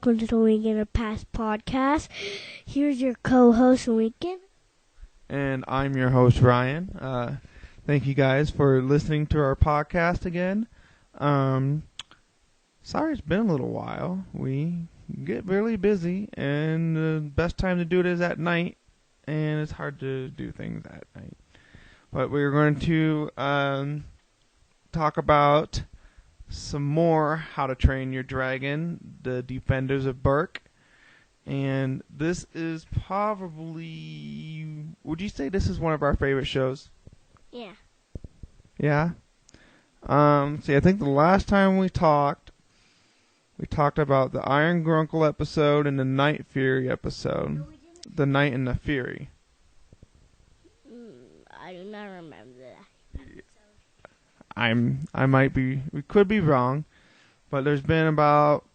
welcome to the Weekend of Past podcast. Here's your co-host, Weekend. And I'm your host, Ryan. Thank you guys for listening to our podcast again. Sorry it's been a little while. We get really busy, and the best time to do it is at night, and it's hard to do things at night. But we're going to talk about some more How to Train Your Dragon, the Defenders of Berk. And this is probably, would you say this is one of our favorite shows? Yeah. Yeah? See, I think the last time we talked about the Iron Grunkle episode and the Night Fury episode. No, the Night and the Fury. I do not remember that. We could be wrong, but there's been about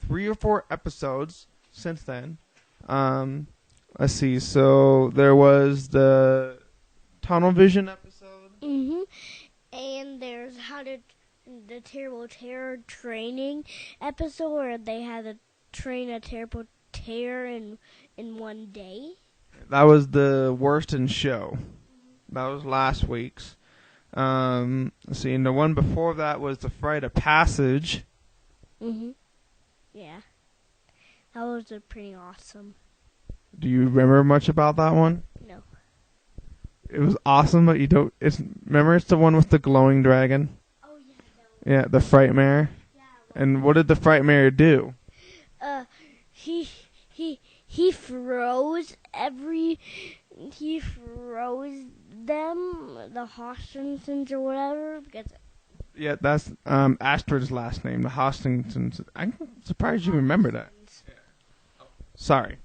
3 or 4 episodes since then. Let's see. So there was the Tunnel Vision episode. And there's the Terrible Terror training episode where they had to train a Terrible Terror in one day. That was the worst in show. That was last week's. Let's see, and the one before that was the Rite of Passage. Yeah. That was pretty awesome. Do you remember much about that one? No. It was awesome, but you don't. Remember, it's the one with the glowing dragon. Oh yeah. Yeah, the Frightmare. Yeah. And what did the Frightmare do? He froze them, the Hostinsons or whatever, because Yeah, that's Astrid's last name, the Hostinsons. I'm surprised you remember that. Yeah. Oh, sorry.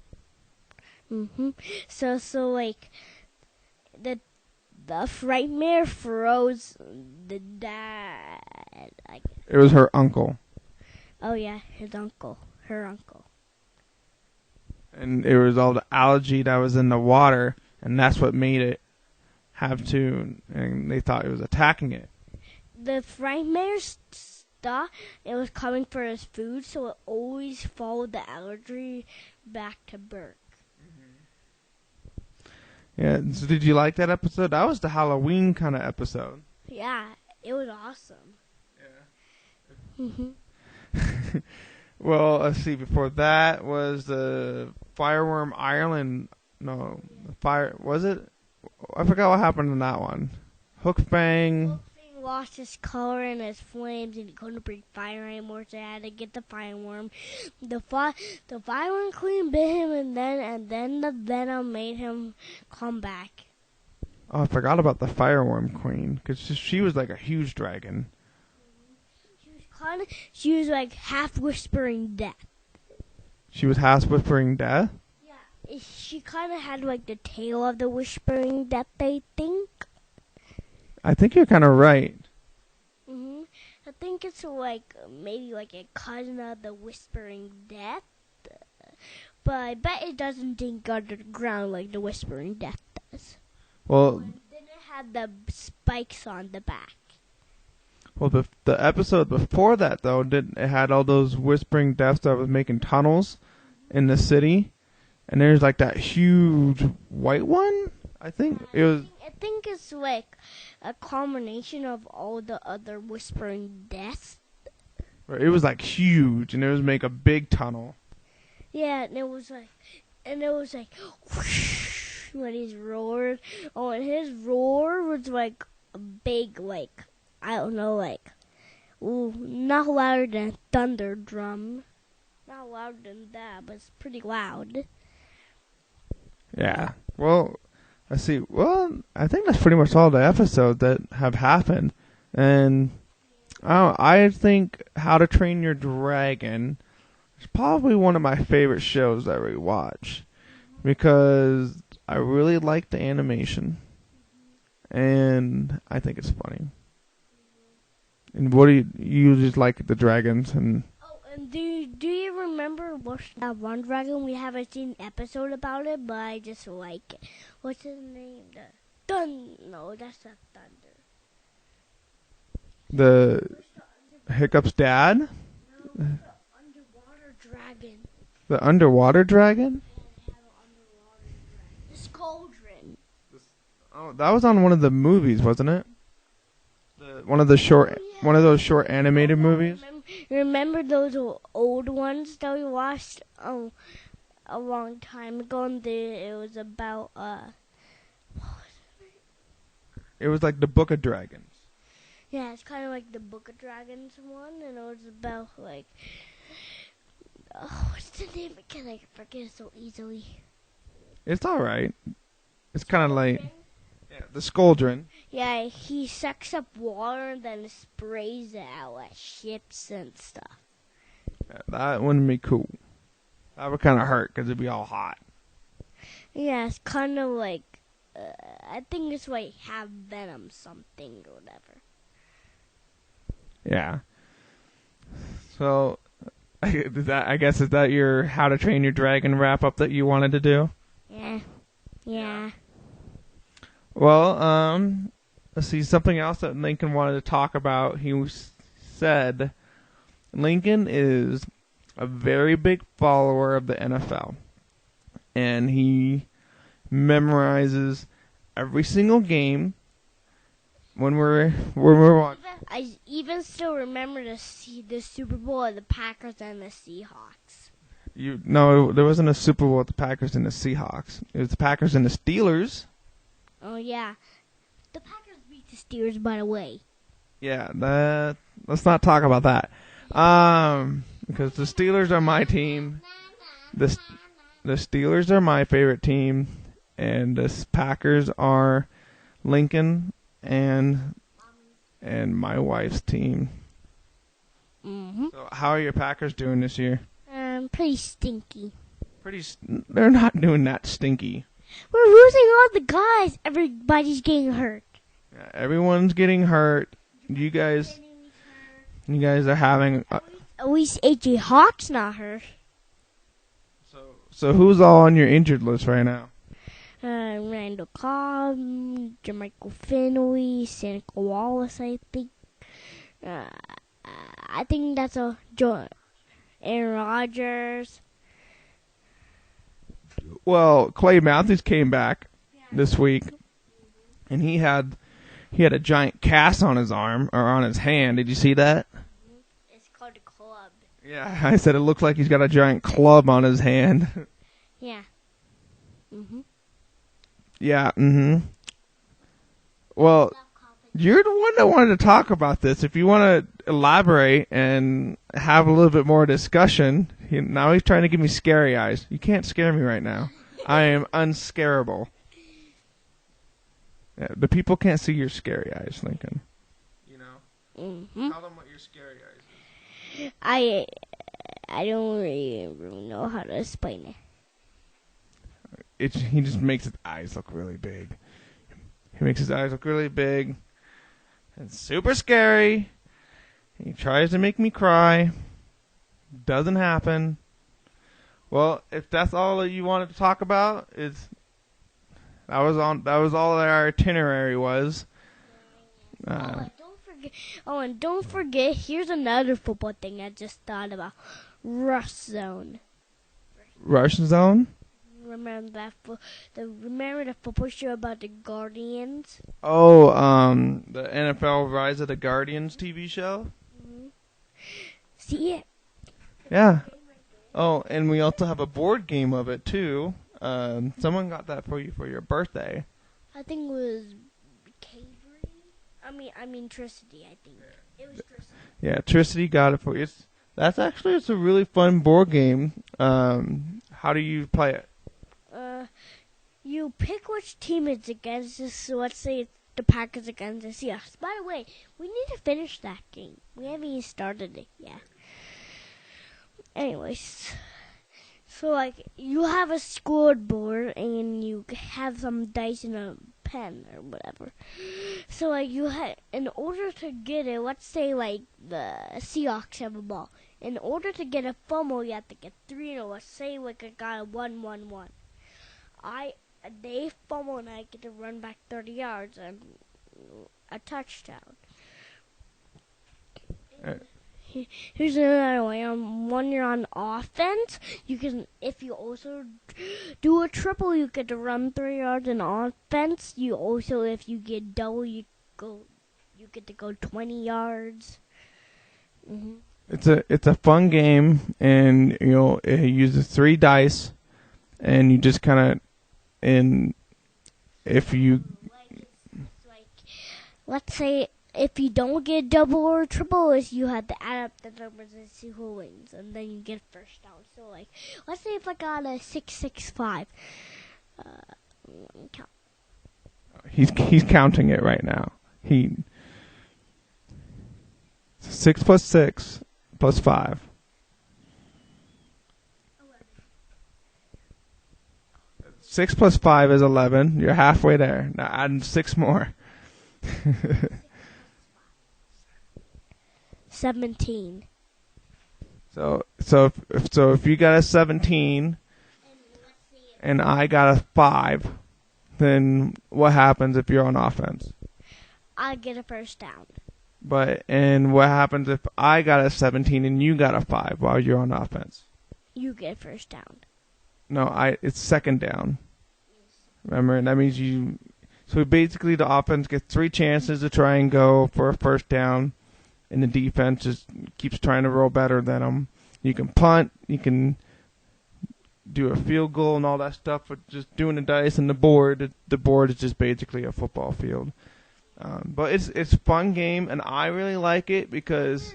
So like the Frightmare froze the dad. It was her uncle. Oh yeah, her uncle. And it was all the algae that was in the water, and that's what made it have to, and they thought it was attacking it. The Frightmare thought it was coming for his food, so it always followed the allergy back to Berk. Yeah, so did you like that episode? That was the Halloween kind of episode. Yeah, it was awesome. Yeah. Well, let's see. Before that was the Fireworm Ireland. No, was it? I forgot what happened in that one. Hookfang Lost his color and his flames, and he couldn't breathe fire anymore, so he had to get the fireworm. The fireworm queen bit him, and then the venom made him come back. Oh, I forgot about the Fireworm Queen, because she was like a huge dragon. She was like half whispering death. She was half whispering death? Yeah. She kind of had like the tail of the whispering death, I think. I think you're kind of right. I think it's like maybe like a cousin of the whispering death. But I bet it doesn't dig underground like the whispering death does. Well, then it had the spikes on the back. Well, the episode before that, though, it had all those whispering deaths that was making tunnels in the city. And there's like that huge white one, I think. I think it's like a combination of all the other whispering deaths. It was like huge, and it was make a big tunnel. Yeah, and it was like whoosh, when he roared. Oh, and his roar was like a big, like, I don't know, like, not louder than a thunder drum. Not louder than that, but it's pretty loud. Yeah. Well, let's see. Well, I think that's pretty much all the episodes that have happened. And I think How to Train Your Dragon is probably one of my favorite shows that we watch. Because I really like the animation. And I think it's funny. And what do you just like the dragons? And do you remember that one dragon? We haven't seen an episode about it, but I just like it. What's his name? No, that's not Thunder. The Hiccup's dad? No, the underwater dragon. The underwater dragon? The Scoldron. Oh, that was on one of the movies, wasn't it? One of those short animated movies. Remember those old ones that we watched a long time ago? And it was about It was like the Book of Dragons. yeah, it's kind of like the Book of Dragons one, and it was about like what's the name again? I forget so easily. It's all right. It's kind of like the Scoldron. Yeah, he sucks up water and then sprays it out at ships and stuff. Yeah, that wouldn't be cool. That would kind of hurt because it'd be all hot. Yeah, it's kind of like I think it's like have venom something or whatever. Yeah. So, I guess is that your How to Train Your Dragon wrap up that you wanted to do? Yeah. Well, let's see, something else that Lincoln wanted to talk about. He said Lincoln is a very big follower of the NFL, and he memorizes every single game when we're watching. I even still remember the Super Bowl of the Packers and the Seahawks. No, there wasn't a Super Bowl with the Packers and the Seahawks. It was the Packers and the Steelers. Oh yeah, the Packers beat the Steelers, by the way. Yeah, let's not talk about that. Because the Steelers are my team. The Steelers are my favorite team, and the Packers are Lincoln and my wife's team. Mm-hmm. So how are your Packers doing this year? Pretty stinky. They're not doing that stinky. We're losing all the guys. Everybody's getting hurt. Yeah, everyone's getting hurt. You guys are having. At least AJ Hawk's not hurt. So who's all on your injured list right now? Randall Cobb, Jermichael Finley, Seneca Wallace, I think. I think that's Aaron Rodgers. Well, Clay Matthews came back this week, and he had a giant cast on his arm or on his hand. Did you see that? It's called a club. Yeah, I said it looked like he's got a giant club on his hand. Yeah. Mhm. Yeah. Mhm. Well, you're the one that wanted to talk about this. If you want to elaborate and have a little bit more discussion, now he's trying to give me scary eyes. You can't scare me right now. I am unscarable. Yeah, the people can't see your scary eyes, Lincoln. You know? Mhm. Tell them what your scary eyes is. I don't really know how to explain it. He just makes his eyes look really big. He makes his eyes look really big. It's super scary. He tries to make me cry. Doesn't happen. Well, if that's all that you wanted to talk about, that was all that our itinerary was. And don't forget, here's another football thing I just thought about. Rush Zone. Rush Zone? Remember the football show about the Guardians? Oh, the NFL Rise of the Guardians TV show? Mm-hmm. See it? Yeah. Oh, and we also have a board game of it, too. Someone got that for you for your birthday. I think it was Cavery. I mean Tricity, I think. It was Tricity. Yeah, Tricity got it for you. It's a really fun board game. How do you play it? You pick which team it's against. So let's say it's the Packers against the Seahawks. By the way, we need to finish that game. We haven't even started it yet. Anyways, so like you have a scoreboard and you have some dice and a pen or whatever. So like in order to get it, let's say like the Seahawks have a ball. In order to get a fumble, you have to get 3 in a row. Let's say like I got a 1-1-1. They fumble and I get to run back 30 yards and a touchdown. here's another way. When you're on offense, you can, if you also do a triple, you get to run 3 yards in offense. You also, if you get double, you get to go 20 yards. Mm-hmm. It's a fun game, and it uses 3 dice, and you just kind of, and if you, let's say if you don't get double or triple, is you have to add up the numbers and see who wins, and then you get first down. So like, let's say if I got a 665. Count. He's counting it right now. 6 plus 6 plus 5. 11. 6 plus 5 is 11. You're halfway there. Now add 6 more. 17. So if you got a 17 and I got a 5, then what happens if you're on offense? I get a first down. And what happens if I got a 17 and you got a 5 while you're on offense? You get first down. No, it's second down. Remember, and that means you. So basically, the offense gets 3 chances to try and go for a first down, and the defense just keeps trying to roll better than them. You can punt, you can do a field goal and all that stuff, but just doing the dice and the board is just basically a football field. But it's a fun game, and I really like it because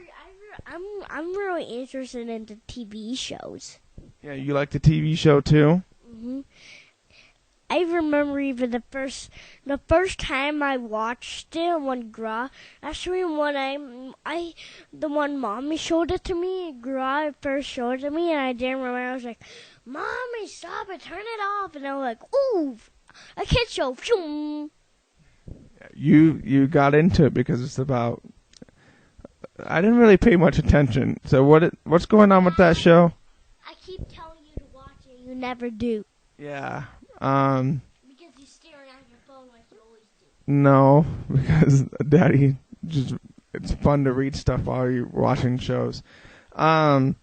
I'm really interested in the TV shows. Yeah, you like the TV show too? Mhm. I remember even the first time I watched it actually when the one mommy showed it to me, Gra first showed it to me, and I didn't remember. I was like, "Mommy, stop it, turn it off!" And I was like, "Ooh, a kid show!" You got into it because it's about. I didn't really pay much attention. So what's going on with that show? I keep telling you to watch it, you never do. Yeah. Because you're staring at your phone like you always do. No, because Daddy it's fun to read stuff while you're watching shows. There's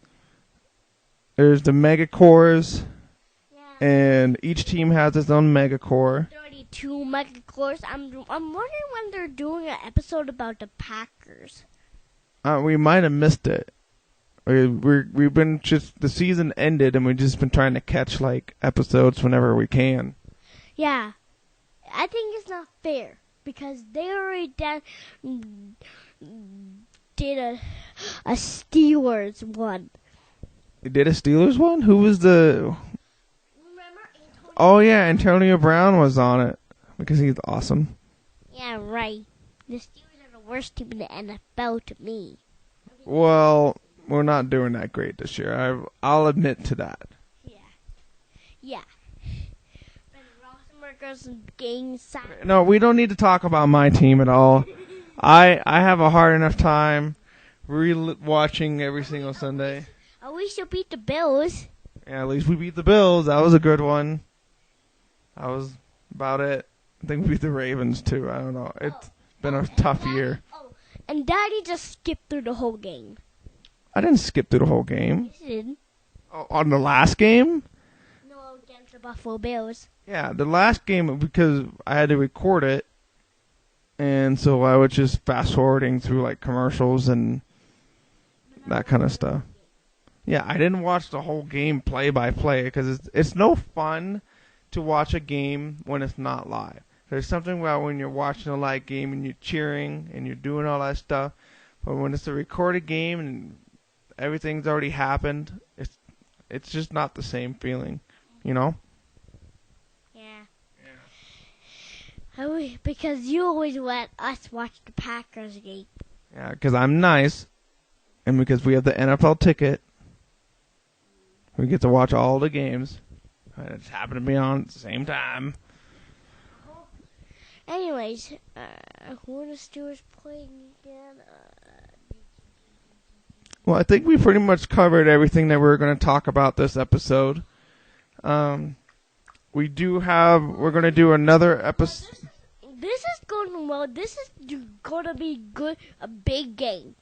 the mega cores, and each team has its own mega core. 32 mega cores. I'm wondering when they're doing an episode about the Packers. We might have missed it. We've been the season ended, and we've just been trying to catch like episodes whenever we can. Yeah, I think it's not fair because they already did a Steelers one. They did a Steelers one? Who was the? Remember Antonio? Oh yeah, Antonio Brown was on it because he's awesome. Yeah, right. The Steelers are the worst team in the NFL to me. Well, we're not doing that great this year. I'll admit to that. Yeah. Ben Roethlisberger's game sack. No, we don't need to talk about my team at all. I have a hard enough time watching every single Sunday. At least you beat the Bills. Yeah, at least we beat the Bills. That was a good one. That was about it. I think we beat the Ravens too. I don't know. It's been a tough year. And Daddy just skipped through the whole game. I didn't skip through the whole game. Yes, you did. Oh, on the last game? No, against the Buffalo Bills. Yeah, the last game, because I had to record it, and so I was just fast-forwarding through like commercials and that kind of stuff. Yeah, I didn't watch the whole game play by play because it's no fun to watch a game when it's not live. There's something about when you're watching a live game and you're cheering and you're doing all that stuff, but when it's a recorded game and everything's already happened, it's just not the same feeling, you know? Yeah. Because you always let us watch the Packers game. Yeah, because I'm nice, and because we have the NFL ticket, we get to watch all the games. And it's happened to be on at the same time. Anyways, who are the Steelers playing again? Well, I think we pretty much covered everything that we were going to talk about this episode. We're going to do another episode. This is going well. This is going to be good. A big game.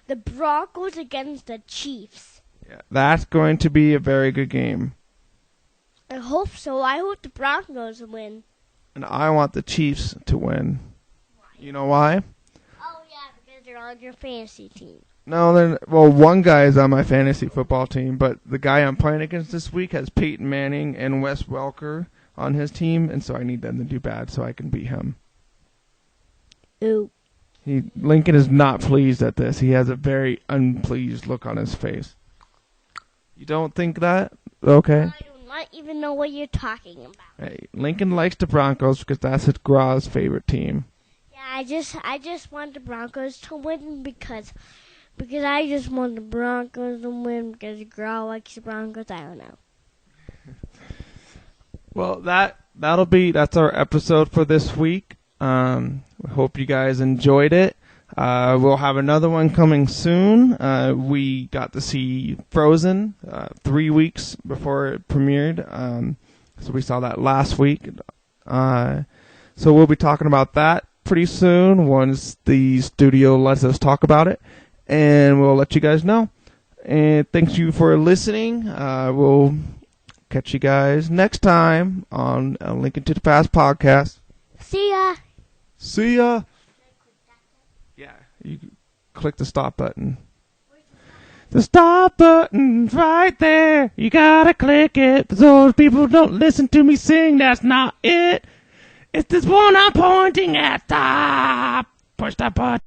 the Broncos against the Chiefs. Yeah, that's going to be a very good game. I hope so. I hope the Broncos win. And I want the Chiefs to win. You know why? Oh, yeah, because they're on your fantasy team. No, one guy is on my fantasy football team, but the guy I'm playing against this week has Peyton Manning and Wes Welker on his team, and so I need them to do bad so I can beat him. Ooh. Lincoln is not pleased at this. He has a very unpleased look on his face. You don't think that? Okay. I do not even know what you're talking about. Hey, Lincoln likes the Broncos because that's his Graw's favorite team. Yeah, I just want the Broncos to win because I just want the Broncos to win because Graw likes the Broncos. I don't know. Well, that's our episode for this week. We hope you guys enjoyed it. We'll have another one coming soon. We got to see Frozen 3 weeks before it premiered. So we saw that last week. So we'll be talking about that pretty soon once the studio lets us talk about it. And we'll let you guys know. And thanks you for listening. We'll catch you guys next time on Lincoln to the Past podcast. See ya. See ya. Yeah, you click the stop button. The stop button's right there. You gotta click it. So people don't listen to me sing, that's not it. It's this one I'm pointing at. Stop. Push that button.